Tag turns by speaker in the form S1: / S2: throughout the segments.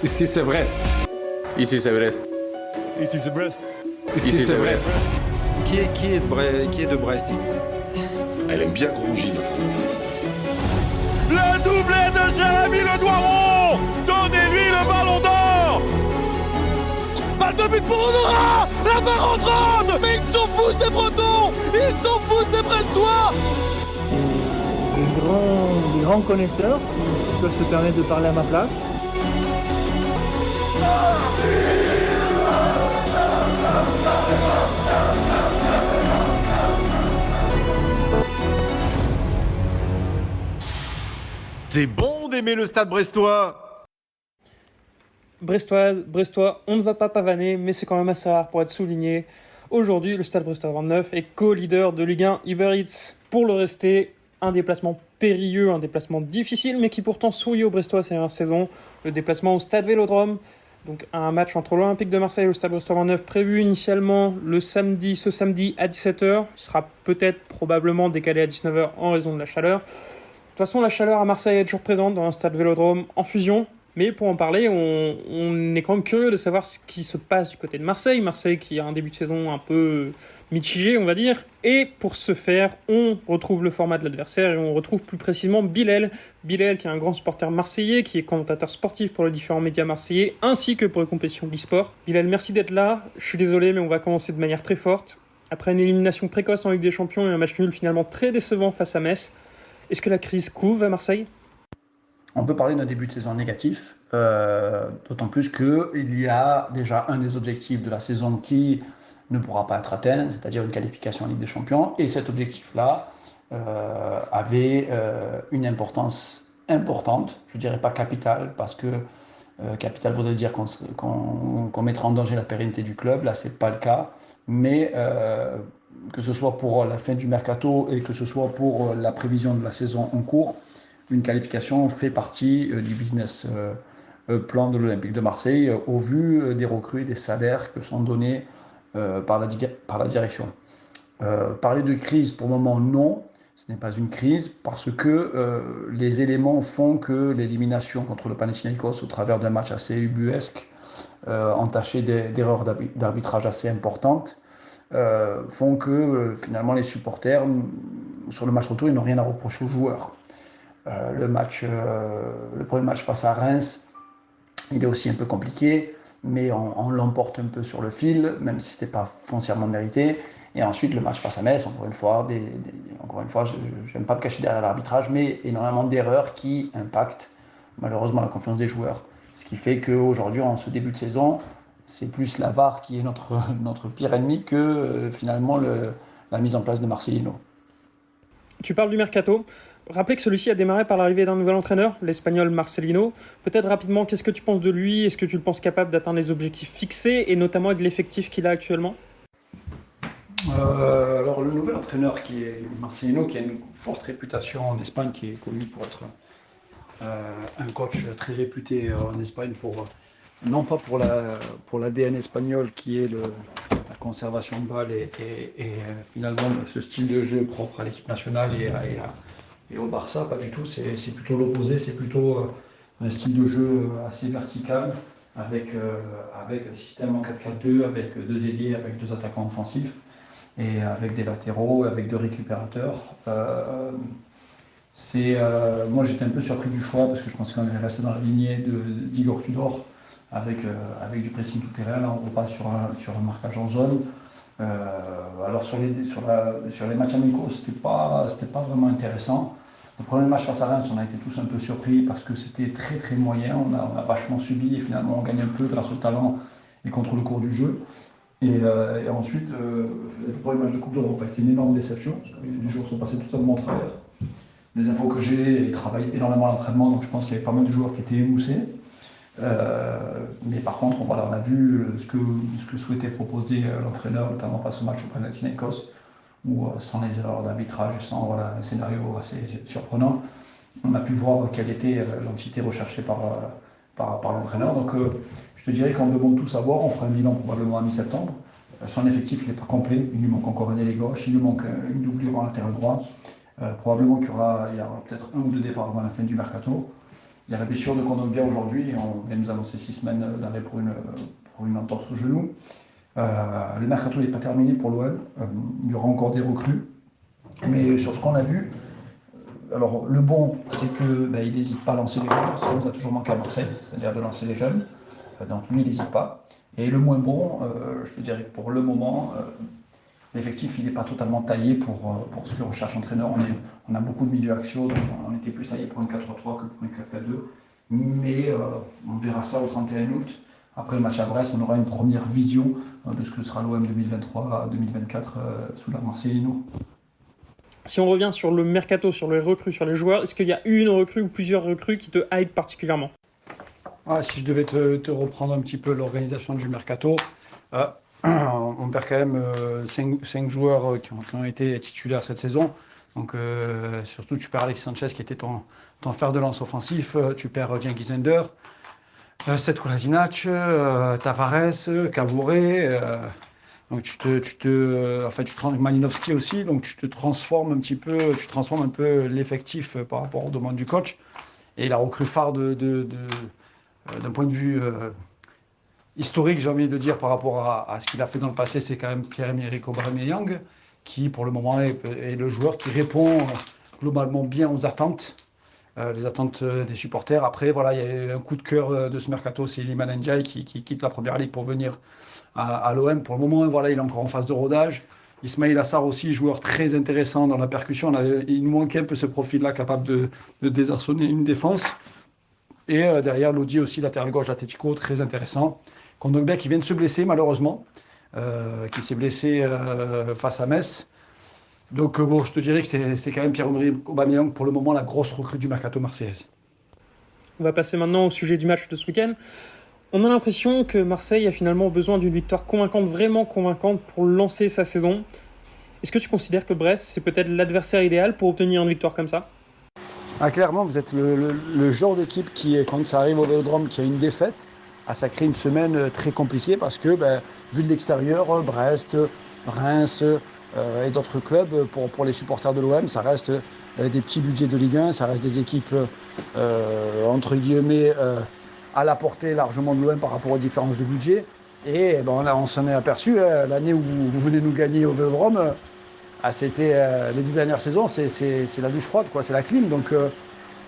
S1: Ici c'est Brest.
S2: Ici c'est Brest.
S3: Ici c'est Brest.
S1: Ici c'est Brest.
S4: Qui est de Brest?
S5: Elle aime bien Grougy, ma femme.
S3: Le doublé de Jérémy Le Doiron. Donnez-lui le ballon d'or. Balle de but pour Honora. La barre entrante. Mais ils sont fous ces Bretons. Ils sont fous ces Brestois.
S6: Des grands connaisseurs qui peuvent se permettre de parler à ma place.
S4: C'est bon d'aimer le Stade brestois.
S6: Brestois, on ne va pas pavaner, mais c'est quand même assez rare pour être souligné. Aujourd'hui, le Stade Brestois 29 est co-leader de Ligue 1 Uber Eats. Pour le rester, un déplacement périlleux, un déplacement difficile, mais qui pourtant sourit aux Brestois ces dernières saisons. Le déplacement au Stade Vélodrome. Donc un match entre l'Olympique de Marseille et le Stade Brestois 29 prévu initialement ce samedi à 17h. Il sera peut-être probablement décalé à 19h en raison de la chaleur. De toute façon, la chaleur à Marseille est toujours présente dans un stade Vélodrome en fusion. Mais pour en parler, on est quand même curieux de savoir ce qui se passe du côté de Marseille. Marseille qui a un début de saison un peu mitigé, on va dire. Et pour ce faire, on retrouve le format de l'adversaire et on retrouve plus précisément Bilal. Bilal qui est un grand supporter marseillais, qui est commentateur sportif pour les différents médias marseillais, ainsi que pour les compétitions d'e-sport. Bilal, merci d'être là. Je suis désolé, mais on va commencer de manière très forte. Après une élimination précoce en Ligue des Champions et un match nul finalement très décevant face à Metz, est-ce que la crise couve à Marseille ?
S7: On peut parler d'un début de saison négatif, d'autant plus qu'il y a déjà un des objectifs de la saison qui ne pourra pas être atteint, c'est-à-dire une qualification en Ligue des Champions. Et cet objectif-là avait une importance importante, je ne dirais pas capitale, parce que capital voudrait dire qu'on mettrait en danger la pérennité du club. Là, ce n'est pas le cas. Mais que ce soit pour la fin du mercato et que ce soit pour la prévision de la saison en cours, une qualification fait partie du business plan de l'Olympique de Marseille au vu des recrues et des salaires que sont donnés par la direction. Parler de crise, pour le moment, non. Ce n'est pas une crise parce que les éléments font que l'élimination contre le Panathinaikos au travers d'un match assez ubuesque, entaché d'erreurs d'arbitrage assez importantes, font que finalement les supporters, sur le match retour, ils n'ont rien à reprocher aux joueurs. Le premier match face à Reims, il est aussi un peu compliqué, mais on l'emporte un peu sur le fil, même si ce n'était pas foncièrement mérité. Et ensuite, le match face à Metz, encore une fois, je n'aime pas me cacher derrière l'arbitrage, mais énormément d'erreurs qui impactent malheureusement la confiance des joueurs. Ce qui fait qu'aujourd'hui, en ce début de saison, c'est plus la VAR qui est notre pire ennemi que finalement la mise en place de Marcelino.
S6: Tu parles du mercato. Rappelez que celui-ci a démarré par l'arrivée d'un nouvel entraîneur, l'Espagnol Marcelino. Peut-être rapidement, qu'est-ce que tu penses de lui ? Est-ce que tu le penses capable d'atteindre les objectifs fixés et notamment avec l'effectif qu'il a actuellement ?
S7: Alors le nouvel entraîneur qui est Marcelino, qui a une forte réputation en Espagne, qui est connu pour être un coach très réputé en Espagne non pas pour l'ADN espagnol qui est la conservation de balle et finalement ce style de jeu propre à l'équipe nationale et au Barça, pas du tout, c'est plutôt l'opposé, c'est plutôt un style de jeu assez vertical avec un système en 4-4-2, avec deux ailiers, avec deux attaquants offensifs et avec des latéraux, avec deux récupérateurs. Moi j'étais un peu surpris du choix parce que je pensais qu'on allait rester dans la lignée d'Igor Tudor avec du pressing tout terrain. Là on repasse sur un marquage en zone. Alors sur les matchs amicaux c'était pas vraiment intéressant. Le premier match face à Reims, on a été tous un peu surpris parce que c'était très très moyen, on a vachement subi et finalement on gagne un peu grâce au talent et contre le cours du jeu. Et ensuite, le premier match de Coupe d'Europe a été une énorme déception parce que les jours sont passés totalement au travers. Les infos que j'ai, ils travaillent énormément à l'entraînement, donc je pense qu'il y avait pas mal de joueurs qui étaient émoussés. Mais par contre, on a vu ce que souhaitait proposer l'entraîneur, notamment face au match au Panathinaikos, où sans les erreurs d'arbitrage et sans un scénario assez surprenant, on a pu voir quelle était l'entité recherchée par l'entraîneur. Donc je te dirais qu'on demande tout savoir, on fera un bilan probablement à mi-septembre. Son effectif n'est pas complet, il lui manque encore un ailier gauche, il lui manque une doublure en latéral droit. Probablement qu'il y aura peut-être un ou deux départs avant la fin du mercato. Il y a la blessure de Kondogbia aujourd'hui, on vient nous annoncer 6 semaines d'arrêt pour une entorse au genou. Le mercato n'est pas terminé pour l'OM, il y aura encore des recrues. Mais sur ce qu'on a vu, alors le bon, c'est qu'il n'hésite pas à lancer les jeunes, ça nous a toujours manqué à Marseille, c'est-à-dire de lancer les jeunes. Donc lui, il n'hésite pas. Et le moins bon, je te dirais que pour le moment, l'effectif, il n'est pas totalement taillé pour ce que recherche l'entraîneur. On a beaucoup de milieux axiaux, donc on était plus taillé pour un 4-3-3 que pour un 4-4-2. Mais on verra ça au 31 août. Après le match à Brest, on aura une première vision de ce que sera l'OM 2023-2024 sous la Marseillino.
S6: Si on revient sur le mercato, sur les recrues, sur les joueurs, est-ce qu'il y a une recrue ou plusieurs recrues qui te hype particulièrement ?
S7: Si je devais te reprendre un petit peu l'organisation du mercato, on perd quand même 5 joueurs qui ont été titulaires cette saison. Donc surtout tu perds Alexis Sanchez qui était ton fer de lance offensif, tu perds Cengiz Ünder, Seth Kolasinac, Tavares, Cavouré, donc Malinowski aussi, donc tu transformes un peu l'effectif par rapport aux demandes du coach. Et la recrue phare d'un point de vue historique, j'ai envie de dire, par rapport à ce qu'il a fait dans le passé, c'est quand même Pierre-Emerick Aubameyang, qui pour le moment est le joueur qui répond globalement bien aux attentes, les attentes des supporters. Après, voilà, il y a eu un coup de cœur de ce mercato, c'est Iliman Ndiaye qui quitte la première ligue pour venir à l'OM. Pour le moment, voilà, il est encore en phase de rodage. Ismail Assar aussi, joueur très intéressant dans la percussion. Il nous manquait un peu ce profil-là, capable de désarçonner une défense. Et derrière, Lodi aussi, latéral gauche d'Atletico, très intéressant. Kondogbia qui vient de se blesser, malheureusement, qui s'est blessé face à Metz. Donc, je te dirais que c'est quand même Pierre-Emerick Aubameyang, pour le moment, la grosse recrue du mercato marseillaise.
S6: On va passer maintenant au sujet du match de ce week-end. On a l'impression que Marseille a finalement besoin d'une victoire convaincante, vraiment convaincante, pour lancer sa saison. Est-ce que tu considères que Brest, c'est peut-être l'adversaire idéal pour obtenir une victoire comme ça ?
S7: Clairement, vous êtes le genre d'équipe qui, quand ça arrive au Vélodrome, qui a une défaite, ça crée une semaine très compliquée parce que, vu de l'extérieur, Brest, Reims et d'autres clubs, pour les supporters de l'OM, ça reste des petits budgets de Ligue 1, ça reste des équipes, entre guillemets, à la portée largement de l'OM par rapport aux différences de budget. Et on s'en est aperçu, l'année où vous venez nous gagner au Vélodrome, c'était les 2 dernières saisons, c'est la douche froide, quoi, c'est la clim. Donc,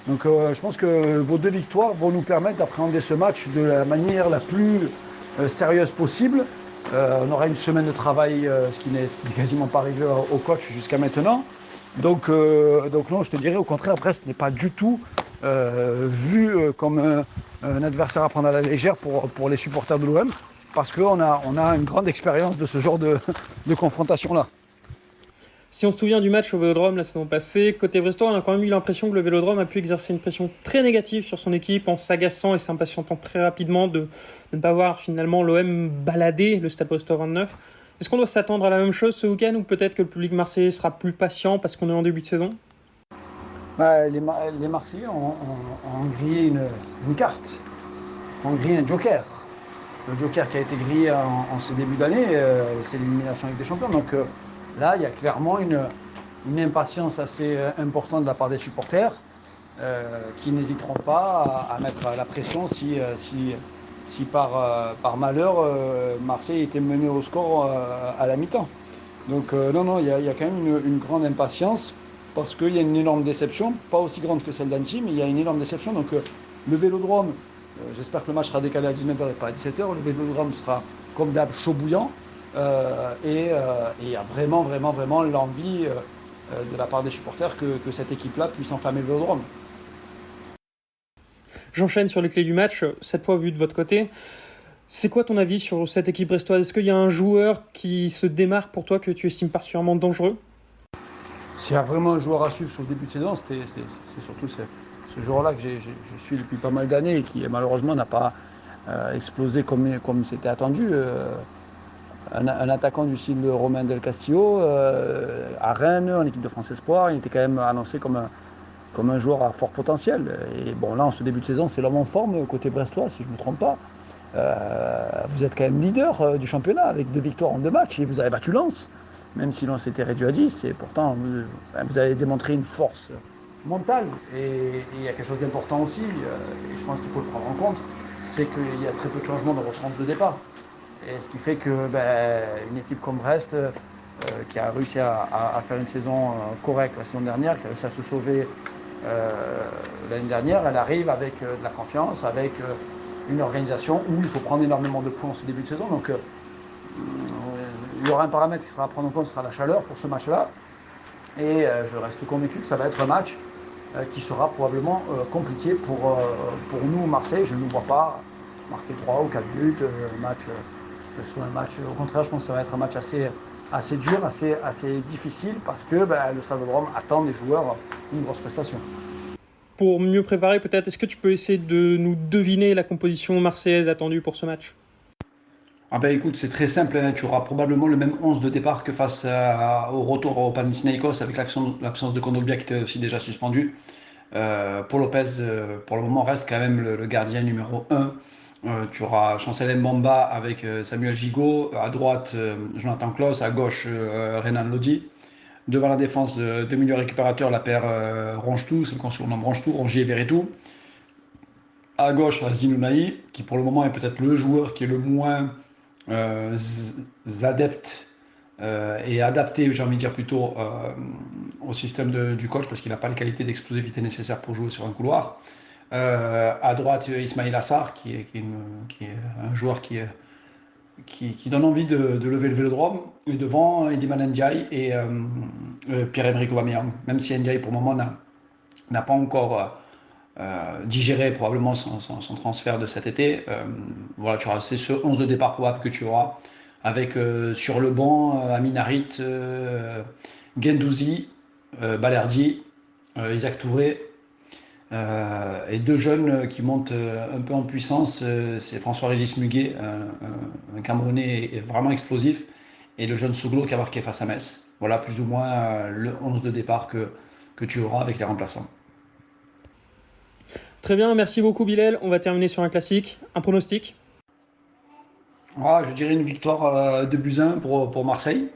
S7: je pense que vos 2 victoires vont nous permettre d'appréhender ce match de la manière la plus sérieuse possible. On aura une semaine de travail, ce qui n'est quasiment pas arrivé au coach jusqu'à maintenant. Donc non, je te dirais au contraire, Brest n'est pas du tout vu comme un adversaire à prendre à la légère pour les supporters de l'OM, parce qu'on a une grande expérience de ce genre de confrontation-là.
S6: Si on se souvient du match au Vélodrome la saison passée, côté brestois, on a quand même eu l'impression que le Vélodrome a pu exercer une pression très négative sur son équipe en s'agaçant et s'impatientant très rapidement de ne pas voir finalement l'OM balader le Stade Brestois 29. Est-ce qu'on doit s'attendre à la même chose ce week-end ou peut-être que le public marseillais sera plus patient parce qu'on est en début de saison ?
S7: Les Marseillais ont grillé une carte, ont grillé un joker. Le joker qui a été grillé en ce début d'année, c'est l'élimination avec des champions. Donc là, il y a clairement une impatience assez importante de la part des supporters qui n'hésiteront pas à mettre la pression si par malheur Marseille était mené au score à la mi-temps. Donc non, il y a quand même une grande impatience parce qu'il y a une énorme déception, pas aussi grande que celle d'Annecy, mais il y a une énorme déception. Donc le Vélodrome, j'espère que le match sera décalé à 19h et pas à 17h. Le Vélodrome sera comme d'hab chaud bouillant. Et il y a vraiment l'envie de la part des supporters que cette équipe-là puisse enflammer le Vélodrome.
S6: J'enchaîne sur les clés du match, cette fois vu de votre côté. C'est quoi ton avis sur cette équipe brestoise ? Est-ce qu'il y a un joueur qui se démarque pour toi que tu estimes particulièrement dangereux ?
S7: S'il y a vraiment un joueur à suivre sur le début de saison, c'est surtout ce joueur-là que je suis depuis pas mal d'années et qui malheureusement n'a pas explosé comme c'était attendu. Un attaquant du style Romain Del Castillo, à Rennes, en équipe de France Espoir, il était quand même annoncé comme un joueur à fort potentiel. Et bon, là, en ce début de saison, c'est l'homme en forme côté brestois, si je ne me trompe pas. Vous êtes quand même leader du championnat avec 2 victoires en 2 matchs et vous avez battu Lens, même si Lens était réduit à 10. Et pourtant, vous avez démontré une force mental. Et il y a quelque chose d'important aussi, et je pense qu'il faut le prendre en compte, c'est qu'il y a très peu de changements dans votre 11 de départ. Et ce qui fait que une équipe comme Brest, qui a réussi à faire une saison correcte la saison dernière, qui a réussi à se sauver l'année dernière, elle arrive avec de la confiance, avec une organisation où il faut prendre énormément de points en ce début de saison. Donc il y aura un paramètre qui sera à prendre en compte, ce sera la chaleur pour ce match-là. Et je reste convaincu que ça va être un match qui sera probablement compliqué pour nous, Marseille. Je ne nous vois pas marquer 3 ou 4 buts, au contraire, je pense que ça va être un match assez dur, assez difficile, parce que le Stade de Rome attend des joueurs une grosse prestation.
S6: Pour mieux préparer, peut-être, est-ce que tu peux essayer de nous deviner la composition marseillaise attendue pour ce match ?
S7: Écoute, c'est très simple, hein. Tu auras probablement le même 11 de départ que face au retour au Panathinaikos, avec l'absence de Kondogbia qui était aussi déjà suspendu. Paul Lopez, pour le moment, reste quand même le gardien numéro 1. Tu auras Chancel Mbamba avec Samuel Gigot, à droite Jonathan Klaus, à gauche Renan Lodi. Devant la défense, deux milieux récupérateurs, la paire Rongetou, celle qu'on surnomme Rongetou, Rongier Verretou. À gauche, Azin Ounahi, qui pour le moment est peut-être le joueur qui est le moins adepte et adapté, j'ai envie de dire plutôt, au système du coach, parce qu'il n'a pas les qualités d'explosivité nécessaires pour jouer sur un couloir. À droite, Ismail Assar, qui est un joueur qui donne envie de lever le vélodrome. Et devant, Iliman Ndiaye et Pierre-Emerick Aubameyang. Même si Ndiaye, pour le moment, n'a pas encore digéré probablement son transfert de cet été. C'est ce 11 de départ probable que tu auras, avec sur le banc Amin Harit, Guendouzi, Balerdi, Isaac Touré. Et deux jeunes qui montent un peu en puissance, c'est François-Régis Muguet, un Camerounais vraiment explosif, et le jeune Souglo qui a marqué face à Metz. Voilà plus ou moins le 11 de départ que tu auras avec les remplaçants.
S6: Très bien, merci beaucoup Bilal. On va terminer sur un classique, un pronostic.
S7: Je dirais une victoire 2-1 pour Marseille.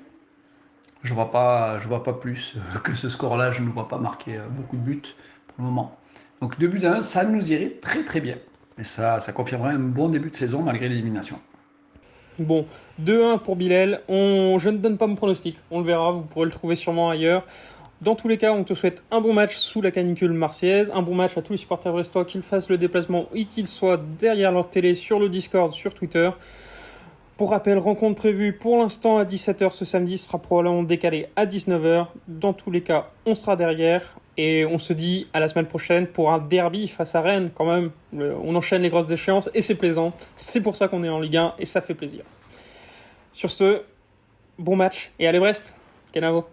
S7: Je vois pas plus que ce score-là, je ne vois pas marquer beaucoup de buts pour le moment. Donc 2-1, ça nous irait très très bien. Et ça confirmerait un bon début de saison malgré l'élimination.
S6: Bon, 2-1 pour Bilal. Je ne donne pas mon pronostic, on le verra, vous pourrez le trouver sûrement ailleurs. Dans tous les cas, on te souhaite un bon match sous la canicule marseillaise, un bon match à tous les supporters brestois, qu'ils fassent le déplacement et qu'ils soient derrière leur télé, sur le Discord, sur Twitter. Pour rappel, rencontre prévue pour l'instant à 17h ce samedi, sera probablement décalée à 19h. Dans tous les cas, on sera derrière et on se dit à la semaine prochaine pour un derby face à Rennes quand même. On enchaîne les grosses échéances et c'est plaisant. C'est pour ça qu'on est en Ligue 1 et ça fait plaisir. Sur ce, bon match et allez Brest, Kenavo.